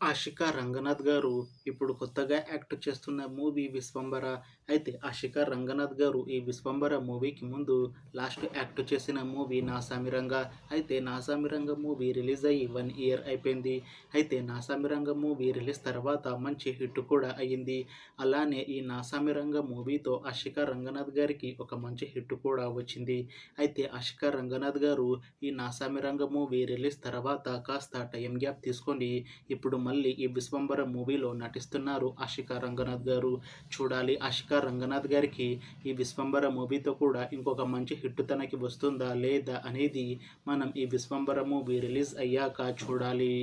ఆషికా రంగనాథ్ గారు ఇప్పుడు కొత్తగా యాక్ట్ చేస్తున్న మూవీ 'విశ్వంబర'. అయితే ఆషికా రంగనాథ్ గారు ఈ 'విశ్వంబర' మూవీకి ముందు లాస్ట్ యాక్ట్ చేసిన మూవీ 'నాసామిరంగ'. అయితే 'నాసామిరంగ' మూవీ రిలీజ్ అయ్యి 1 ఇయర్ అయిపోయింది. అయితే 'నాసామిరంగ' మూవీ రిలీజ్ తర్వాత మంచి హిట్ కూడా అయ్యింది. అలానే ఈ 'నాసామిరంగ' మూవీతో ఆషికా రంగనాథ్ గారికి ఒక మంచి హిట్ కూడా వచ్చింది. అయితే ఆషికా రంగనాథ్ గారు ఈ 'నాసామిరంగ' మూవీ రిలీజ్ తర్వాత కాస్త టైం గ్యాప్ తీసుకొని ఇప్పుడు మళ్ళీ ఈ 'విశ్వంబర' మూవీలో నటిస్తున్నారు ఆషికా రంగనాథ్ గారు. చూడాలి ఆషికా రంగనాథ్ గారికి ఈ 'విశ్వంబర' మూవీతో కూడా ఇంకొక మంచి హిట్ తనకి వస్తుందా లేదా అనేది మనం ఈ 'విశ్వంబర' మూవీ రిలీజ్ అయ్యాక చూడాలి.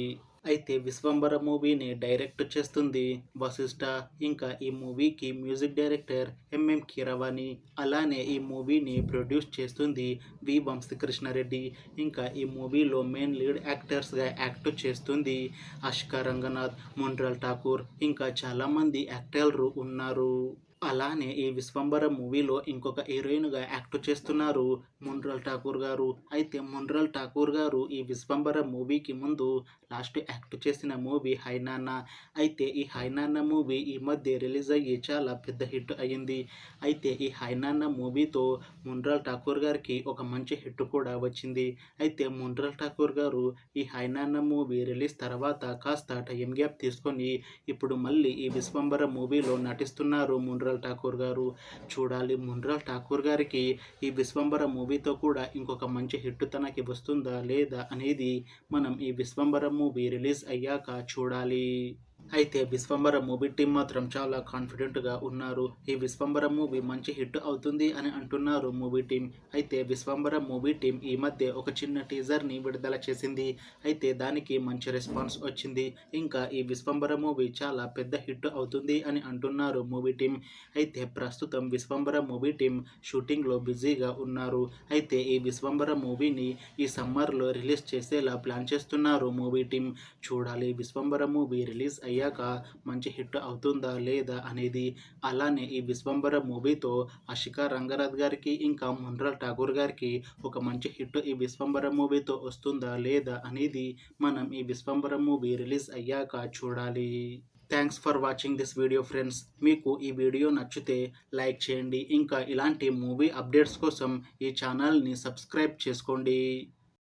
అయితే 'విశ్వంబర' మూవీని డైరెక్ట్ చేస్తుంది వశిష్ఠ. ఇంకా ఈ మూవీకి మ్యూజిక్ డైరెక్టర్ ఎంఎం కీరవాణి. అలానే ఈ మూవీని ప్రొడ్యూస్ చేస్తుంది వి వంశీకృష్ణారెడ్డి. ఇంకా ఈ మూవీలో మెయిన్ లీడ్ యాక్టర్స్గా యాక్ట్ చేస్తుంది ఆషికా రంగనాథ్, మొన్రాల్ ఠాకూర్, ఇంకా చాలామంది యాక్టర్లు ఉన్నారు. అలానే ఈ 'విశ్వంబర' మూవీలో ఇంకొక హీరోయిన్‌గా యాక్ట్ చేస్తున్నారు మొన్రాల్ ఠాకూర్ గారు. అయితే మొన్రాల్ ఠాకూర్ గారు ఈ 'విశ్వంబర' మూవీకి ముందు లాస్ట్ యాక్ట్ చేసిన మూవీ 'హై నాన్న'. అయితే ఈ 'హై నాన్న' మూవీ ఈ మధ్య రిలీజ్ అయ్యి చాలా పెద్ద హిట్ అయ్యింది. అయితే ఈ 'హై నాన్న' మూవీతో మొన్రాల్ ఠాకూర్ గారికి ఒక మంచి హిట్ కూడా వచ్చింది. అయితే మొన్రాల్ ఠాకూర్ గారు ఈ 'హై నాన్న' మూవీ రిలీజ్ తర్వాత కాస్త టైం గ్యాప్ తీసుకొని ఇప్పుడు మళ్ళీ ఈ 'విశ్వంబర' మూవీలో నటిస్తున్నారు మొన్రాల్ ఠాకూర్ గారు. చూడాలి మొన్రాల్ ఠాకూర్ గారికి ఈ 'విశ్వంబర' మూవీతో కూడా ఇంకొక మంచి హిట్ తనకి వస్తుందా లేదా అనేది మనం ఈ 'విశ్వంబర' మూవీ రిలీజ్ అయ్యాక చూడాలి. అయితే 'విశ్వంబర' మూవీ టీం మాత్రం చాలా కాన్ఫిడెంట్‌గా ఉన్నారు. ఈ 'విశ్వంబర' మూవీ మంచి హిట్ అవుతుంది అని అంటున్నారు మూవీ టీం. అయితే 'విశ్వంబర' మూవీ టీం ఈ మధ్య ఒక చిన్న టీజర్‌ని విడుదల చేసింది. అయితే దానికి మంచి రెస్పాన్స్ వచ్చింది. ఇంకా ఈ 'విశ్వంబర' మూవీ చాలా పెద్ద హిట్ అవుతుంది అని అంటున్నారు మూవీ టీం. అయితే ప్రస్తుతం 'విశ్వంబర' మూవీ టీం షూటింగ్‌లో బిజీగా ఉన్నారు. అయితే ఈ 'విశ్వంబర' మూవీని ఈ సమ్మర్‌లో రిలీజ్ చేసేలా ప్లాన్ చేస్తున్నారు మూవీ టీం. చూడాలి 'విశ్వంబర' మూవీ రిలీజ్ అయ్యాక మంచి హిట్ అవుతుందా లేదా అనేది. అలానే ఈ 'విశ్వంబర' మూవీతో ఆషికా రంగనాథ్ గారికి ఇంకా మొన్రాల్ ఠాకూర్ గారికి ఒక మంచి హిట్ ఈ 'విశ్వంబర' మూవీతో వస్తుందా లేదా అనేది మనం ఈ 'విశ్వంబర' మూవీ రిలీజ్ అయ్యాక చూడాలి. Thanks for watching this video friends. మీకు ఈ వీడియో నచ్చితే లైక్ చేయండి. ఇంకా ఇలాంటి మూవీ అప్డేట్స్ కోసం ఈ ఛానల్‌ని సబ్స్క్రైబ్ చేసుకోండి.